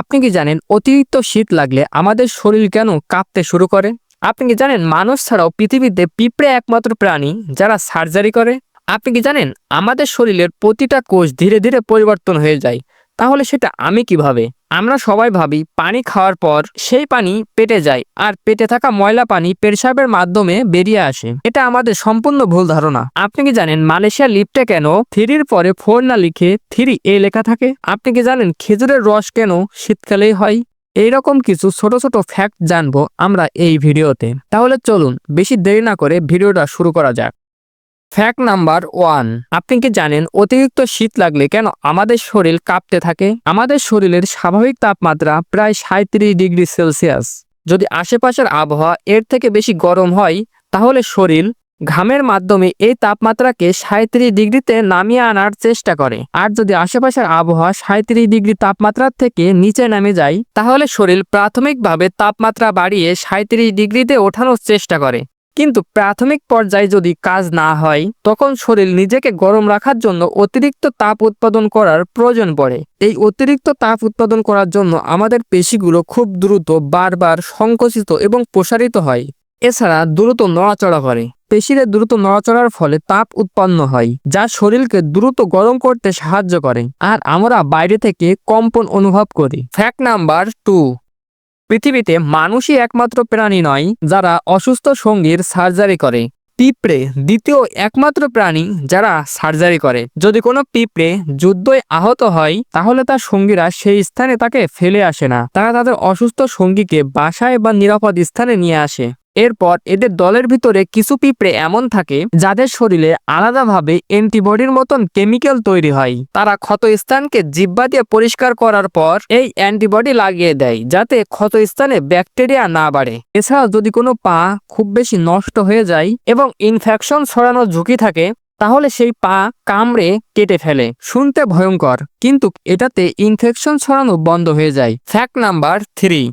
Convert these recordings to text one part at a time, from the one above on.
আপনি কি জানেন অতিরিক্ত শীত লাগলে আমাদের শরীর কেন কাঁপতে শুরু করে? আপনি কি জানেন মানুষ ছাড়াও পৃথিবীতে পিঁপড়ে একমাত্র প্রাণী যারা সার্জারি করে? আপনি কি জানেন আমাদের শরীরের প্রতিটা কোষ ধীরে ধীরে পরিবর্তন হয়ে যায়? তাহলে সেটা আমি কিভাবে? আমরা সবাই ভাবি পানি খাওয়ার পর সেই পানি পেটে যায় আর পেটে থাকা ময়লা পানি পেশাবের মাধ্যমে বেরিয়ে আসে। এটা আমাদের সম্পূর্ণ ভুল ধারণা। আপনি কি জানেন মালয়েশিয়ার লিফটে কেন 3 পরে 4 না লিখে 3A লেখা থাকে? আপনি কি জানেন খেজুরের রস কেন শীতকালেই হয়? এইরকম কিছু ছোট ছোট ফ্যাক্ট জানবো আমরা এই ভিডিওতে। তাহলে চলুন বেশি দেরি না করে ভিডিওটা শুরু করা যাক। ফ্যাক্ট নাম্বার 1, আপনি কি জানেন অতিরিক্ত শীত লাগলে কেন আমাদের শরীর কাঁপতে থাকে? আমাদের শরীরের স্বাভাবিক তাপমাত্রা প্রায় 37 ডিগ্রি সেলসিয়াস। যদি আশেপাশের আবহাওয়া এর থেকে বেশি গরম হয় তাহলে শরীর ঘামের মাধ্যমে এই তাপমাত্রাকে 37 ডিগ্রিতে নামিয়ে আনার চেষ্টা করে। আর যদি আশেপাশের আবহাওয়া 37 ডিগ্রি তাপমাত্রার থেকে নিচে নেমে যায় তাহলে শরীর প্রাথমিকভাবে তাপমাত্রা বাড়িয়ে 37 ডিগ্রিতে ওঠানোর চেষ্টা করে। কিন্তু প্রাথমিক পর্যায়ে যদি কাজ না হয় তখন শরীর নিজেকে গরম রাখার জন্য অতিরিক্ত তাপ উৎপাদন করার প্রয়োজন পড়ে। এই অতিরিক্ত তাপ উৎপাদন করার জন্য আমাদের পেশিগুলো খুব দ্রুত বারবার সংকুচিত এবং প্রসারিত হয়। এছাড়া দ্রুত নড়াচড়া করে। পেশির দ্রুত নড়াচড়ার ফলে তাপ উৎপন্ন হয় যা শরীরকে দ্রুত গরম করতে সাহায্য করে আর আমরা বাইরে থেকে কম্পন অনুভব করি। ফ্যাক্ট নাম্বার 2, পৃথিবীতে মানুষই একমাত্র প্রাণী নয় যারা অসুস্থ সঙ্গীর সার্জারি করে। পিঁপড়ে দ্বিতীয় একমাত্র প্রাণী যারা সার্জারি করে। যদি কোনো পিঁপড়ে যুদ্ধে আহত হয় তাহলে তার সঙ্গীরা সেই স্থানে তাকে ফেলে আসে না, তারা তাদের অসুস্থ সঙ্গীকে বাসায় বা নিরাপদ স্থানে নিয়ে আসে। এরপর এদের দলের ভিতরে কিছু পিঁপড়ে এমন থাকে যাদের শরীরে আলাদাভাবে অ্যান্টিবডির মতন কেমিক্যাল তৈরি হয়। তারা ক্ষত স্থানকে জিহ্বা দিয়ে পরিষ্কার করার পর এই অ্যান্টিবডি লাগিয়ে দেয় যাতে ক্ষত স্থানে ব্যাকটেরিয়া না বাড়ে। এছাড়াও যদি কোনো পা খুব বেশি নষ্ট হয়ে যায় এবং ইনফেকশন ছড়ানোর ঝুঁকি থাকে তাহলে সেই পা কামড়ে কেটে ফেলে। শুনতে ভয়ঙ্কর, কিন্তু এটাতে ইনফেকশন ছড়ানো বন্ধ হয়ে যায়। ফ্যাক্ট নাম্বার 3,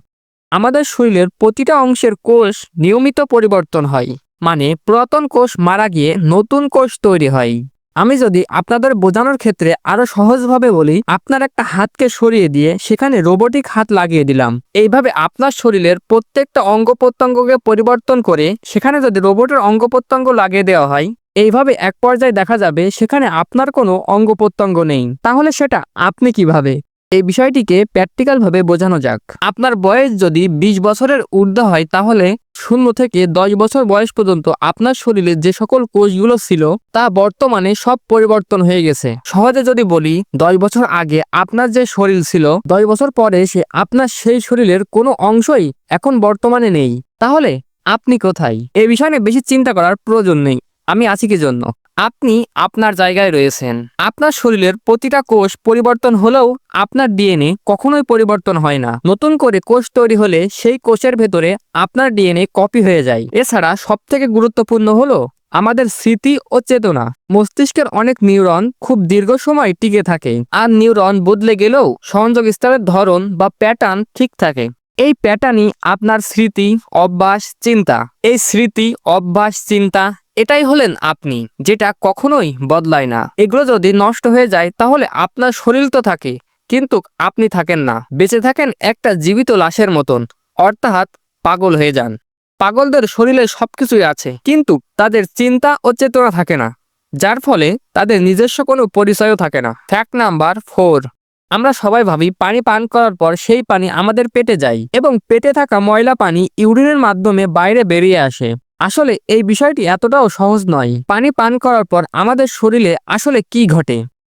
আমাদের শরীরের প্রতিটা অংশের কোষ নিয়মিত পরিবর্তন হয়। মানে পুরাতন কোষ মারা গিয়ে নতুন কোষ তৈরি হয়। আমি যদি আপনাদের বোঝানোর ক্ষেত্রে আরো সহজভাবে বলি, আপনার একটা হাতকে সরিয়ে দিয়ে সেখানে রোবোটিক হাত লাগিয়ে দিলাম। এইভাবে আপনার শরীরের প্রত্যেকটা অঙ্গ প্রত্যঙ্গকে পরিবর্তন করে সেখানে যদি রোবটের অঙ্গ প্রত্যঙ্গ লাগিয়ে দেওয়া হয়, এইভাবে এক পর্যায়ে দেখা যাবে সেখানে আপনার কোনো অঙ্গ প্রত্যঙ্গ নেই। তাহলে সেটা আপনি কিভাবে? এই বিষয়টিকে প্র্যাকটিক্যাল ভাবে বোঝানো যাক। আপনার বয়স যদি 20 বছরের ঊর্ধ্ব হয় তাহলে 0 থেকে 10 বছর বয়স পর্যন্ত আপনার শরীরে যে সকল কোষগুলো ছিল তা বর্তমানে সব পরিবর্তন হয়ে গেছে। সহজে যদি বলি, 10 বছর আগে আপনার যে শরীর ছিল 10 বছর পরে সে আপনার সেই শরীরের কোনো অংশই এখন বর্তমানে নেই। তাহলে আপনি কোথায়? এই বিষয় নিয়ে বেশি চিন্তা করার প্রয়োজন নেই। আমি আছি কি জন্য? আপনি আপনার জায়গায় রয়েছেন। আপনার শরীরের প্রতিটা কোষ পরিবর্তন হলেও আপনার ডিএনএ কখনোই পরিবর্তন হয় না। নতুন করে কোষ তৈরি হলে সেই কোষের ভেতরে আপনার ডিএনএ কপি হয়ে যায়। এছাড়া সবথেকে গুরুত্বপূর্ণ হলো আমাদের স্মৃতি ও চেতনা। মস্তিষ্কের অনেক নিউরন খুব দীর্ঘ সময় টিকে থাকে, আর নিউরন বদলে গেলেও সংযোগ স্তরের ধরন বা প্যাটার্ন ঠিক থাকে। এই প্যাটার্নই আপনার স্মৃতি, অভ্যাস, চিন্তা। এই স্মৃতি, অভ্যাস, চিন্তা এটাই হলেন আপনি, যেটা কখনোই বদলায় না। এগুলো যদি নষ্ট হয়ে যায় তাহলে আপনার শরীর তো থাকে কিন্তু আপনি থাকেন না। বেঁচে থাকেন একটা জীবিত লাশের মতন, অর্থাৎ পাগল হয়ে যান। পাগলদের শরীরে সবকিছুই আছে কিন্তু তাদের চিন্তা ও চেতনা থাকে না, যার ফলে তাদের নিজস্ব কোনো পরিচয়ও থাকে না। ফ্যাক্ট নাম্বার 4, আমরা সবাই ভাবি পানি পান করার পর সেই পানি আমাদের পেটে যায় এবং পেটে থাকা ময়লা পানি ইউরিনের মাধ্যমে বাইরে বেরিয়ে আসে। আসলে এই বিষয়টি এতটাও সহজ নয়। পানি পান করার পর আমাদের শরীরে আসলে কি ঘটে?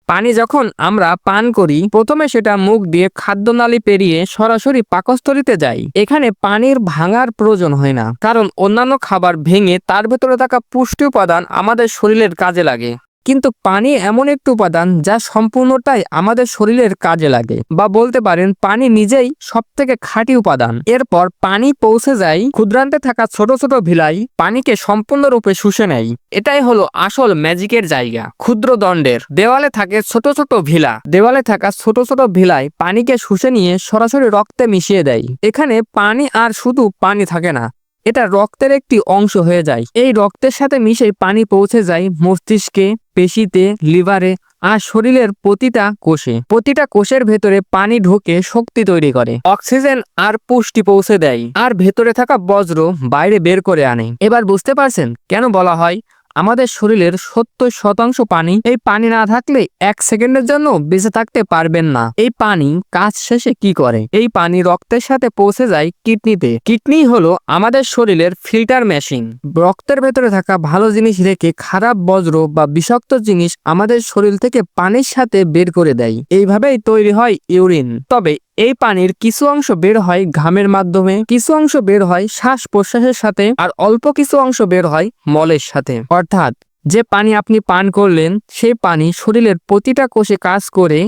পানি যখন আমরা পান করি প্রথমে সেটা মুখ দিয়ে খাদ্যনালী পেরিয়ে সরাসরি পাকস্থলীতে যায়। এখানে পানির ভাঙার প্রয়োজন হয় না, কারণ অন্যান্য খাবার ভেঙে তার ভেতরে থাকা পুষ্টি উপাদান আমাদের শরীরের কাজে লাগে। কিন্তু পানি এমন একটি উপাদান যা সম্পূর্ণটাই আমাদের শরীরের কাজে লাগে, বা বলতে পারেন পানি নিজেই সবথেকে খাঁটি উপাদান। এরপর পানি পৌঁছে যায় ক্ষুদ্রান্তে থাকা ছোট ছোট ভিলাই, পানিকে সম্পূর্ণরূপে শুষে নেয়। এটাই হলো আসল ম্যাজিকের জায়গা। ক্ষুদ্র দণ্ডের দেওয়ালে থাকে ছোট ছোট ভিলা। দেওয়ালে থাকা ছোট ছোট ভিলাই পানিকে শুষে নিয়ে সরাসরি রক্তে মিশিয়ে দেয়। এখানে পানি আর শুধু পানি থাকে না, এটা রক্তের একটি অংশ হয়ে যায়। এই রক্তের সাথে মিশে পানি পৌঁছে যায় মস্তিষ্কে, পেশিতে, লিভারে আর শরীরের প্রতিটা কোষের ভেতরে পানি ঢুকে শক্তি তৈরি করে, অক্সিজেন আর পুষ্টি পৌঁছে দেয়, আর ভেতরে থাকা বজ্র বাইরে বের করে আনে। এবার বুঝতে পারছেন কেন বলা হয় আমাদের শরীরের 70% পানি। এই পানি না থাকলে 1 সেকেন্ডের জন্য বেঁচে থাকতে পারবেন না। এই পানি কাজ শেষে কি করে? এই পানি রক্তের সাথে পৌঁছে যায় কিডনিতে। কিডনি হলো আমাদের শরীরের ফিল্টার মেশিন। রক্তের ভেতরে থাকা ভালো জিনিস রেখে খারাপ বজ্র বা বিষাক্ত জিনিস আমাদের শরীর থেকে পানির সাথে বের করে দেয়। এইভাবেই তৈরি হয় ইউরিন। তবে এই পানির কিছু অংশ বের হয় ঘামের মাধ্যমে, কিছু অংশ বের হয় শ্বাস প্রশ্বাসের সাথে, আর অল্প কিছু অংশ বের হয় মলের সাথে। অর্থাৎ যে পানি আপনি পান করলেন সেই পানি শরীরের প্রতিটা কোষে কাজ করে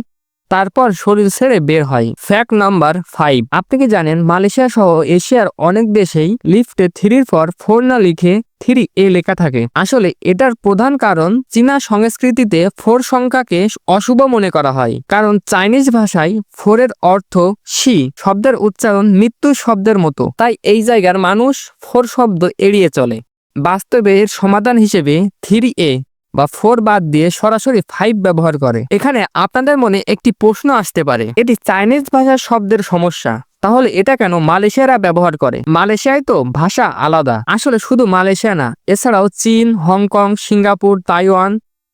তারপর শরীর ছেড়ে বের হয়। ফ্যাক্ট নাম্বার 5, আপনি কি জানেন মালয়েশিয়া সহ এশিয়ার অনেক দেশেই লিফটে 3 পর 4 না লিখে 3A লেখা থাকে? আসলে এটার প্রধান কারণ চীনা সংস্কৃতিতে 4 সংখ্যাকে অশুভ মনে করা হয়, কারণ চাইনিজ ভাষায় 4 এর অর্থ শি শব্দের উচ্চারণ মৃত্যু শব্দের মতো। তাই এই জায়গার মানুষ 4 শব্দ এড়িয়ে চলে। বাস্তবে এর সমাধান হিসেবে 3A বা 4 বাদ দিয়ে সরাসরি 5 ব্যবহার করে। এখানে আপনাদের মনে একটি প্রশ্ন আসতে পারে, এটি চাইনিজ ভাষার শব্দের সমস্যা, তাহলে এটা কেন মালয়েশিয়ারা ব্যবহার করে? মালয়েশিয়ায় তো ভাষা আলাদা। আসলে শুধু মালয়েশিয়া না, এছাড়াও চীন, হংকং, সিঙ্গাপুর, তাইওয়ান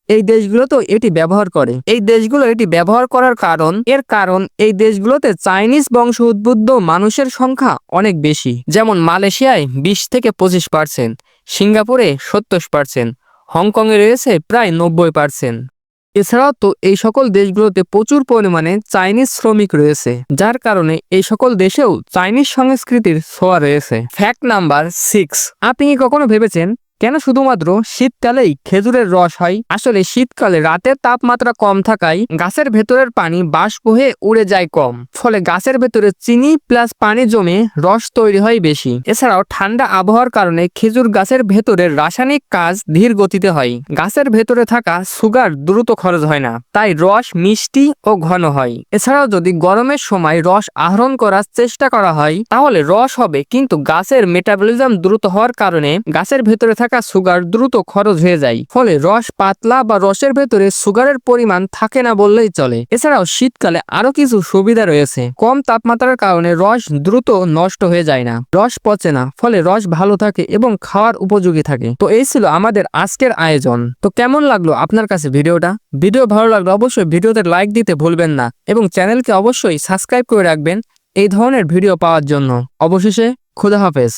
এই দেশগুলো তো এটি ব্যবহার করে। এই দেশগুলো এটি ব্যবহার করার কারণ এই দেশগুলোতে চাইনিজ বংশ উদ্বুদ্ধ মানুষের সংখ্যা অনেক বেশি। যেমন মালয়েশিয়ায় 20 থেকে 25%, সিঙ্গাপুরে 70%, হংকংয়ে রয়েছে প্রায় 90%। এছাড়াও তো এই সকল দেশগুলোতে প্রচুর পরিমাণে চাইনিজ শ্রমিক রয়েছে, যার কারণে এই সকল দেশেও চাইনিজ সংস্কৃতির ছোঁয়া রয়েছে। ফ্যাক্ট নাম্বার 6, আপনি কি কখনো ভেবেছেন কেন শুধুমাত্র শীতকালেই খেজুরের রস হয়? আসলে শীতকালে রাতের তাপমাত্রা কম থাকায় গাছের ভেতরের পানি বাষ্প হয়ে উড়ে যায় কম, ফলে গাছের ভেতরে চিনি প্লাস পানি জমে রস তৈরি হয় বেশি। এছাড়াও ঠান্ডা আবহাওয়ার কারণে খেজুর গাছের ভেতরের রাসায়নিক কাজ ধীর গতিতে হয়। গাছের ভেতরে থাকা সুগার দ্রুত খরচ হয় না, তাই রস মিষ্টি ও ঘন হয়। এছাড়াও যদি গরমের সময় রস আহরণ করার চেষ্টা করা হয় তাহলে রস হবে, কিন্তু গাছের মেটাবলিজম দ্রুত হওয়ার কারণে গাছের ভেতরে থাকা সুগার দ্রুত খরচ হয়ে যায়, ফলে রস পাতলা বা রসের ভেতরে সুগারের পরিমাণ থাকে না বললেই চলে। এছাড়াও শীতকালে আরো কিছু সুবিধা রয়েছে। কম তাপমাত্রার কারণে রস দ্রুত নষ্ট হয়ে যায় না, রস পচে না, ফলে রস ভালো থাকে এবং খাওয়ার উপযোগী থাকে। তো এই ছিল আমাদের আজকের আয়োজন। তো কেমন লাগলো আপনার কাছে ভিডিওটা? ভিডিও ভালো লাগলে অবশ্যই ভিডিওতে লাইক দিতে ভুলবেন না এবং চ্যানেলকে অবশ্যই সাবস্ক্রাইব করে রাখবেন এই ধরনের ভিডিও পাওয়ার জন্য। অবশেষে খোদা হাফেজ।